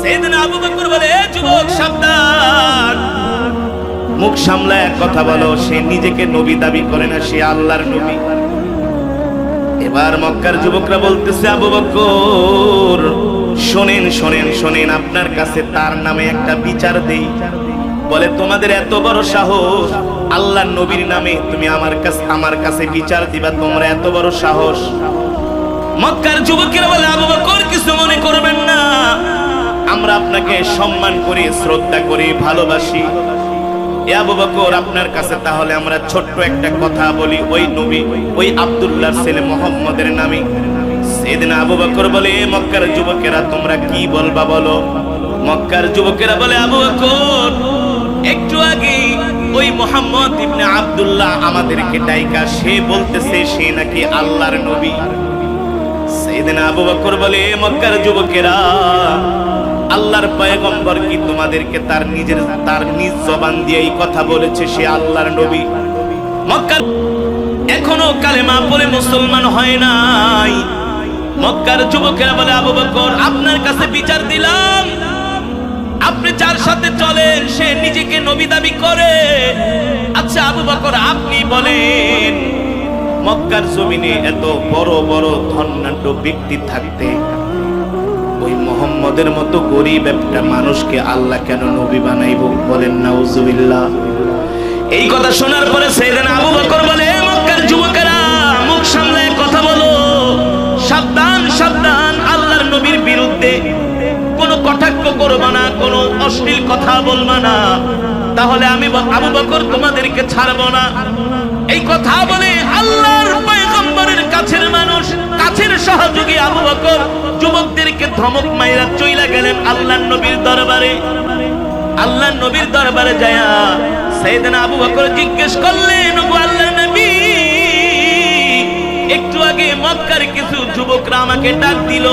সাইয়েদনা আবু বকর বলে, এ যুবক সাবধান, মুখ সামলায় কথা বলো। সে নিজেকে নবী দাবি করে না, সে আল্লাহর নবী। এবার মক্কার যুবকরা বলতেছে, আবু বকর শোনেন শোনেন শোনেন, আপনার কাছে তার নামে একটা বিচার দেই। বলে, তোমাদের এত বড় সাহস, আল্লাহর নবীর নামে তুমি আমার কাছে বিচার দিবা, তোমরা এত বড় সাহস। মক্কার যুবকেরা বলে, আবু বকর কিছু মনে করবেন না, আমরা আপনাকে সম্মান করি, শ্রদ্ধা করি, ভালোবাসি। এ আবু বকর, আপনার কাছে তাহলে আমরা ছোট্ট একটা কথা বলি, ওই নবী, ওই আব্দুল্লাহর ছেলে মুহাম্মদের নামে। সাইয়েদনা আবু বকর বলে, মক্কার যুবকেরা তোমরা কি বলবা বলো। মক্কার যুবকেরা বলে, আবু বকর একটু আগে ওই মুহাম্মদ ইবনে আব্দুল্লাহ আমাদেরকে ডাইকা, সে বলতেছে সে নাকি আল্লাহর নবী। সাইয়েদনা আবু বকর বলে, মক্কার যুবকেরা, আল্লাহর পয়গম্বর কি তোমাদেরকে তার নিজ জবান দিয়ে এই কথা বলেছে সে আল্লাহর নবী? মক্কার এখনো কালেমা পড়ে মুসলমান হয় নাই। মক্কার যুবকেরা বলে, আবু বকর আপনার কাছে বিচার দিলাম, আপনি যার সাথে চলেন সে নিজেকে নবী দাবি করে। আচ্ছা আবু বকর আপনি বলেন, মক্কার জমিনে এত বড় বড় ধনাঢ্য ব্যক্তি থাকতে ওই মুহাম্মদের মতো গরিব একটা মানুষকে আল্লাহ কেন নবী বানাইব? বলেন নাউজুবিল্লাহ। এই কথা শোনার পরে সাইয়েদনা আবু বকর বলে, মক্কার যুবকেরা মুখ সামলায় কথা বলো, সাবধান সাবধান, আল্লাহর নবীর বিরুদ্ধে কোনো কটাক্ষ করবা না, কোনো অশ্লীল কথা বলবা না, তাহলে আমি আবু বকর তোমাদেরকে ছাড়বো না। এই কথা বলে আল্লাহর পয়গম্বরের কাছের মানুষ, কাছের সহযোগী আবু বকর যুবকদেরকে ধমক মাইরা চইলা গেলেন আল্লাহর নবীর দরবারে। আল্লাহর নবীর দরবারে যায়া সাইয়েদনা আবু বকর জিজ্ঞেস করলেন, ওগো আল্লাহর নবী, একটু আগে মক্কার কিছু যুবকরা আমাকে ডাক দিল,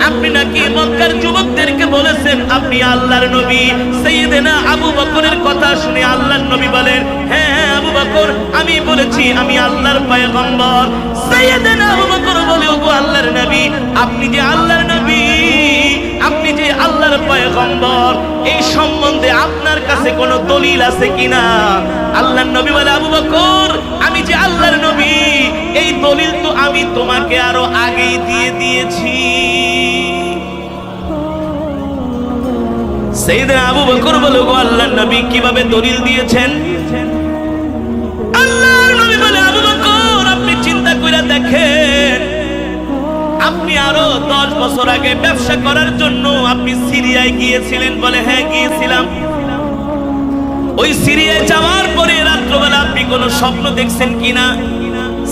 আপনি নাকি মক্কার যুবকদেরকে বলেছেন আপনি আল্লাহর নবী। সাইয়েদনা আবু বকরের কথা শুনে আল্লাহর নবী বলেন, হ্যাঁ আবু বকর আমি বলেছি আমি আল্লাহর পয়গম্বর। সাইয়েদনা আবু বকর বলে, ওগো আল্লাহর নবী, আপনি যে আল্লাহর নবী, আপনি যে আল্লাহর পয়গম্বর, এই সম্বন্ধে আপনার কাছে কোনো দলিল আছে কিনা? আল্লাহর নবী বলে, আবু বকর আমি যে আল্লাহর নবী এই দলিল তো আমি তোমাকে আরো আগেই দিয়ে দিয়েছি। সাইয়েদনা আবু বকর বলে, ওগো আল্লাহর নবী কিভাবে দলিল দিয়েছেন? আল্লাহর নবী বলে, আবু বকর আপনি চিন্তা করে দেখেন, আপনি আরো 10 বছর আগে ব্যবসা করার জন্য আপনি সিরিয়ায় গিয়েছিলেন। বলে, হ্যাঁ গিয়েছিলাম। ওই সিরিয়ায় যাওয়ার পরে রাত্রবেলা আপনি কোনো স্বপ্ন দেখছেন কিনা?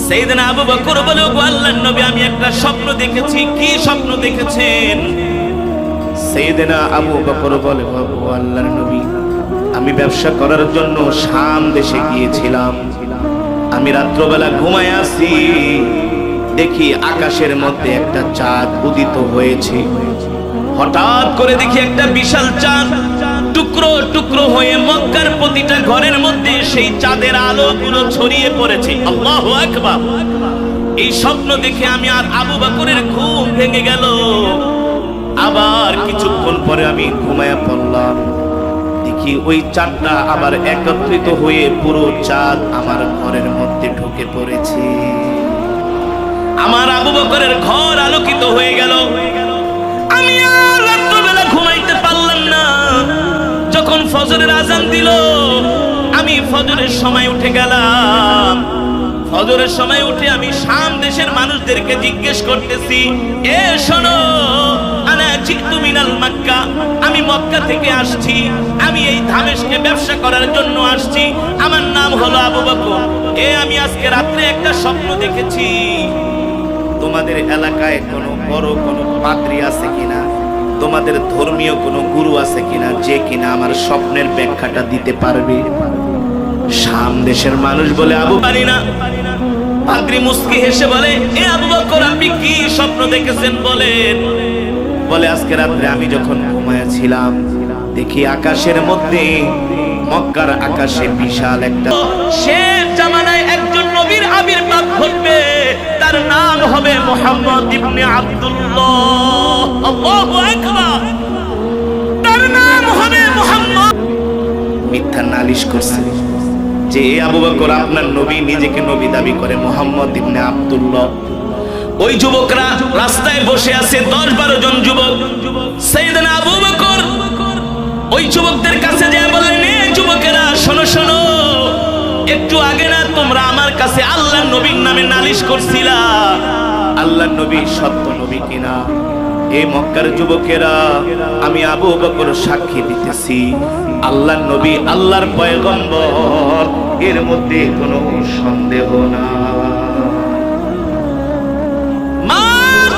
সাইয়েদনা আবু বকর বলে, ওগো আল্লাহর নবী আমি একটা স্বপ্ন দেখেছি। কি স্বপ্ন দেখেছেন? সাইয়েদনা আবু বকর বলে, ওগো আল্লাহর নবী আমি ব্যবসা করার জন্য শাম দেশে গিয়েছিলাম। আমি রাত্রবেলা ঘুমায় আছি, দেখি আকাশের মধ্যে একটা চাঁদ উদিত হয়েছে। হঠাৎ করে দেখি একটা বিশাল চাঁদ টুকরো টুকরো হয়ে মক্কার প্রতিটা ঘরের মধ্যে সেই চাঁদের আলোগুলো ছড়িয়ে পড়েছে। আল্লাহু আকবার। এই স্বপ্ন দেখে আমি আর আবু বকরের ঘুম ভেঙে গেল। আবার কিছুক্ষণ পরে আমি ঘুমায়া পড়লাম, দেখি ওই চাঁদটা আবার একত্রিত হয়ে পুরো চাঁদ আমার ঘরের মধ্যে ঢুকে পড়েছে। আমার আবু বকরের ঘর আলোকিত হয়ে গেল। আমি আর রাত্রিবেলা ঘুমাইতে পারলাম না। যখন ফজরের আজান দিল, আমি ফজরের সময় উঠে গেলাম। ফজরের সময় উঠে আমি শাম দেশের মানুষদেরকে জিজ্ঞেস করতেছি, এ শোনো, আনা জিতু মিনাল মক্কা, আমি মক্কা থেকে আসছি, আমি এই দামেস্কে ব্যবসা করার জন্য আসছি, আমার নাম হলো আবু বকর। আমি আজকে রাত্রে একটা স্বপ্ন দেখেছি, তোমাদের এলাকায় কোনো বড় কোনো পাদ্রী আছে কিনা, তোমাদের ধর্মীয় কোনো গুরু আছে কিনা, যে কিনা আমার স্বপ্নের ব্যাখ্যাটা দিতে পারবে? শাম দেশের মানুষ বলে, আবু পারি না। পাদ্রী মুস্কি হেসে বলে, এ আবু বকর আপনি কি স্বপ্ন দেখেছেন বলেন? বলে, আজকে রাত্রে আমি যখন ঘুমায়াছিলাম দেখি আকাশের মধ্যে, মক্কার আকাশে বিশাল একটা শেষ জামানায় একজন নবীর আবির্ভাব ঘটবে, তার নাম হবে মুহাম্মদ ইবনে আব্দুল্লাহ। আল্লাহু আকবার। মিথ্যা নালিশ করছে যে আবু বকর আপনার নবী, নিজেকে নবী দাবি করে মুহাম্মদ ইবনে আব্দুল্লাহ। ওই যুবকরা রাস্তায় বসে আছে, 10-12 জন যুবক। সাইয়েদনা আবু বকর ওই যুবকদের কাছে যায় বললেন, এ যুবকেরা শোনো শোনো, একটু আগে না তোমরা আমার কাছে আল্লাহর নবীর নামে নালিশ করছিলা, আল্লাহর নবী সত্য নবী কিনা? এই মক্কার যুবকেরা, আমি আবু বকর সাক্ষী দিতেছি আল্লাহর নবী আল্লাহর পয়গম্বর, এর মধ্যে কোনো সন্দেহ না। মা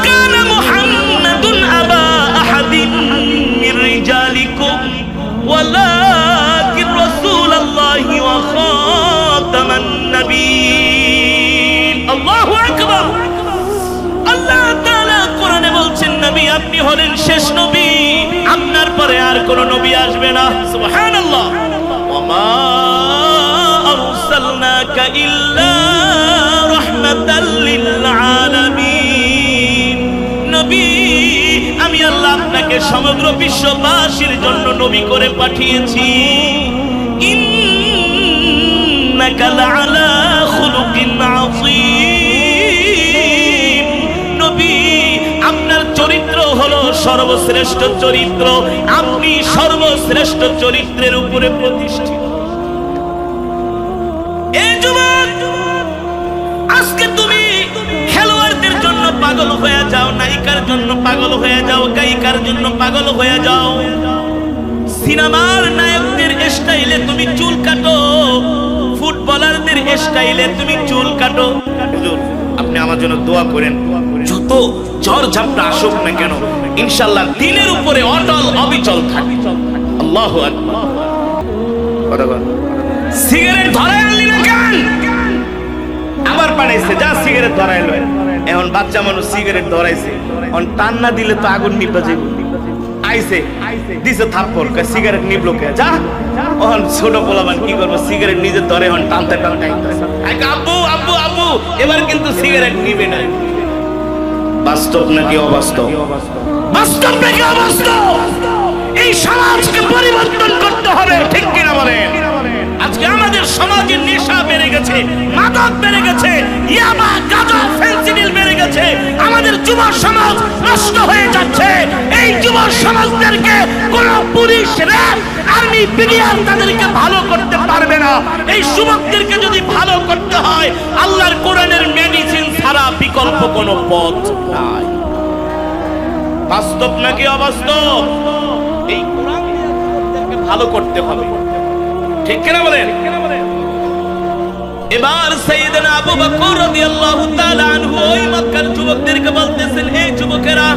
কানা মুহাম্মাদুন আবা আহাদিন মির রিজালিকুম ওয়ালাকিন রাসূলুল্লাহি ওয়া খাতামান নবিয়্যিন। আল্লাহু আকবার। আল্লাহ তাআলা কোরআনে বলছেন, নবী আপনি হলেন শেষ নবী, আপনার পরে আর কোন নবী আসবে না। সুবহানাল্লাহ। ওয়া মা আরসালনাকা ইল্লা রাহমাতাল লিল আলামিন। নবী আমি আল্লাহ আপনাকে সমগ্র বিশ্ববাসীর জন্য নবী করে পাঠিয়েছি। ইন্নাকা লাআলা খুলুকিন আযীম। নবী আপনার চরিত্র হলো সর্বশ্রেষ্ঠ চরিত্র, আপনি সর্বশ্রেষ্ঠ চরিত্রের উপরে প্রতিষ্ঠিত। এই যুবক, আজকে তুমি খেলোয়াড়দের জন্য পাগল হয়ে যাও, নায়িকার জন্য পাগল হয়ে যাও, গায়িকার জন্য পাগল হয়ে যাও, সিনেমার নায়কদের স্টাইলে তুমি চুল কাটো, ফুটবলারদের স্টাইলে তুমি চুল কাটো। হুজুর আপনি আমার জন্য দোয়া করেন, যত ঝড় ঝাপটা আসুক না কেন ইনশাআল্লাহ দিনের উপরে অটল অবিচল থাকি। আল্লাহু আকবার। কথা সিগারেট ধরায় আনলি না কেন? আবার পাঠাইছে, যা সিগারেট ধরাইল। এখন বাচ্চা মানুষ সিগারেট ধরাইছে, অন টান না দিলে তো আগুন নিভা যাবে। আইছে দিছে থাপ্পড়, সিগারেট নিবলো কে? যা। ওহন ছোট পোলাবান কি করবো, সিগারেট নিজে ধরে হন টানতে টানতে আব্বু আব্বু আব্বু, এবার কিন্তু সিগারেট নিবে না। বাস্তব নাকি অবাস্তব? বাস্তব নাকি অবাস্তব? এই সমাজকে পরিবর্তন করতে হবে, ঠিক কিনা বলেন? আজকে আমাদের সমাজে নেশা বেড়ে গেছে, মাদক বেড়ে গেছে, ইয়াবা গাঁজা ফেন্সিডিল বেড়ে গেছে, আমাদের যুব সমাজ নষ্ট হয়ে যাচ্ছে। এই যুব সমাজদেরকে কোন পুলিশ, র্যাব, আর্মি, বিডিআর তাদেরকে ভালো করতে পারবে না। এই যুবকদেরকে যদি ভালো করতে হয়, আল্লাহর কোরআনের মেডিসিন ছাড়া বিকল্প কোনো পথ নাই। বাস্তব নাকি অবাস্তব? এই কোরআন দিয়ে ভালো করতে হবে, ঠিক কিনা বলেন? এবার সাইয়েদনা আবু বকর রাদিয়াল্লাহু তাআলা আনহু ওই মক্কার যুবকদেরকে বলতেছেন, হে যুবকেরা,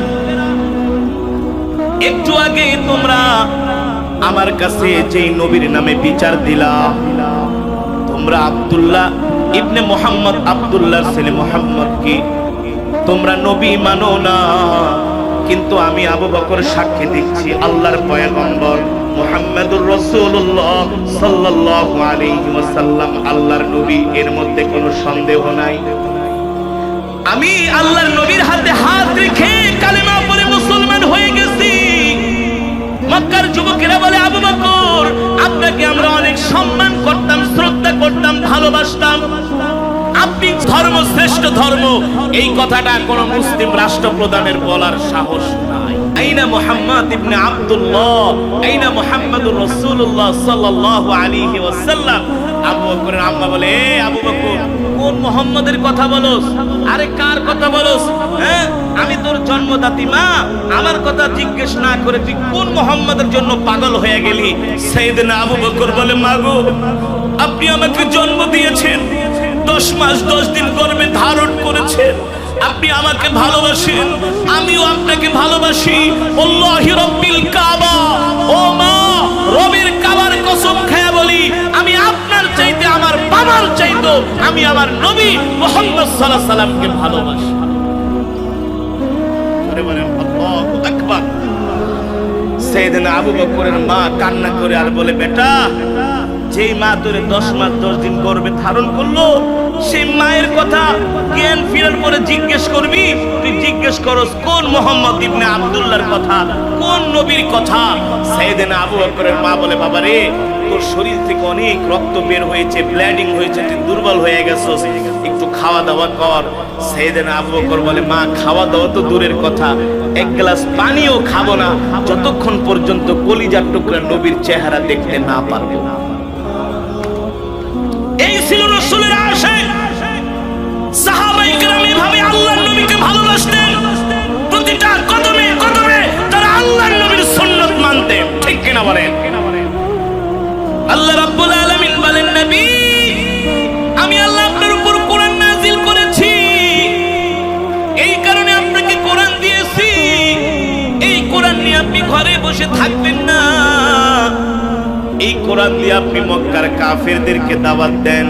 একটু আগে তোমরা আমার কাছে যেই নবীর নামে বিচার দিলা, তোমরা আব্দুল্লাহ ইবনে মুহাম্মদ, আব্দুল্লাহর ছেলে মুহাম্মদ কি তোমরা নবী মানো না, কিন্তু আমি আবু বকর সাক্ষী দিচ্ছি আল্লাহর পয়গম্বর মুহাম্মদুর রাসূলুল্লাহ সাল্লাল্লাহু আলাইহি ওয়াসাল্লাম আল্লাহর নবী, এর মধ্যে কোনো সন্দেহ নাই। আমি আল্লাহর নবীর হাতে হাত রেখে কালেমা পড়ে মুসলমান হয়ে গেছি। মক্কার যুবকেরা বলে, আবু বকর আপনাকে আমরা অনেক সম্মান করতাম, শ্রদ্ধা করতাম, ভালোবাসতাম, আপনি ধর্ম শ্রেষ্ঠ ধর্ম। এই কথাটা কোন মুসলিম রাষ্ট্রপ্রধানের বলার সাহস নাই। আইনা মুহাম্মদ ইবনে আব্দুল্লাহ, আইনা মুহাম্মদুর রাসূলুল্লাহ সাল্লাল্লাহু আলাইহি ওয়াসাল্লাম। আবু বকরের আম্মা বলে, এ আবু বকর কোন মুহাম্মদের কথা বলস? আরে কার কথা বলস? হ্যাঁ, আমি তোর জন্মদাত্রী মা, আমার কথা জিজ্ঞেস না করে তুই কোন মুহাম্মদের জন্য পাগল হয়ে গেলি? সাইয়েদনা আবু বকর বলে, মা গো, আপনি আমাকে জন্ম দিয়েছেন, 10 মাস 10 দিন গর্ভে ধারণ করেছেন, আপনি আমাকে ভালোবাসেন, আমিও আপনাকে ভালোবাসি। আল্লাহি রাব্বিল কাবা, ও মা, রবের কাবার কসম খেয়ে বলি, আমি আপনার চাইতে আমার বাবার চাইতো আমি আমার নবী মুহাম্মদ সাল্লাল্লাহু আলাইহি সাল্লামকে ভালোবাসি। আরে বলেন আল্লাহু আকবার। সাইয়েদনা আবু বকরের মা কান্না করে আর বলে, বেটা, যেই মা তোরে 10 মাস 10 দিন গর্ভে ধারণ করলো, সেই মায়ের কথা জ্ঞান ফিরার পরে জিজ্ঞেস করবি, তুই জিজ্ঞেস করস কোন মোহাম্মদ ইবনে আব্দুল্লাহর কথা, কোন নবীর কথা। সাইয়েদনা আবু বকরের মা বলে, বাবা রে, তোর শরীর থেকে অনেক রক্ত বের হয়েছে, ব্লিডিং হয়েছে, তুই দুর্বল হয়ে গেছস, একটু খাওয়া দাওয়া কর। সাইয়েদনা আবু বকর বলে, মা খাওয়া দাওয়া তো দূরের কথা, এক গ্লাস পানিও খাবো না যতক্ষণ পর্যন্ত কলিজার টুকরা নবীর চেহারা দেখতে না পারবো। এই ছিল রাসূলের আশিক। সাহাবায়ে কেরাম এভাবে আল্লাহর নবীকে ভালোবাসতেন, প্রতিটা কদমে কদমে তারা আল্লাহর নবীর সুন্নাত মানতেন, ঠিক কিনা বলেন? আল্লাহ রাব্বুল আলামিন বলেন, নবী আমি আল্লাহ আপনার উপর কোরআন নাযিল করেছি, এই কারণে আপনাকে কোরআন দিয়েছি। এই কোরআন নিয়ে আপনি ঘরে বসে থাকবেন না, এই কোরআন দিয়ে আপনি মক্কার কাফেরদেরকে দাওয়াত দেন।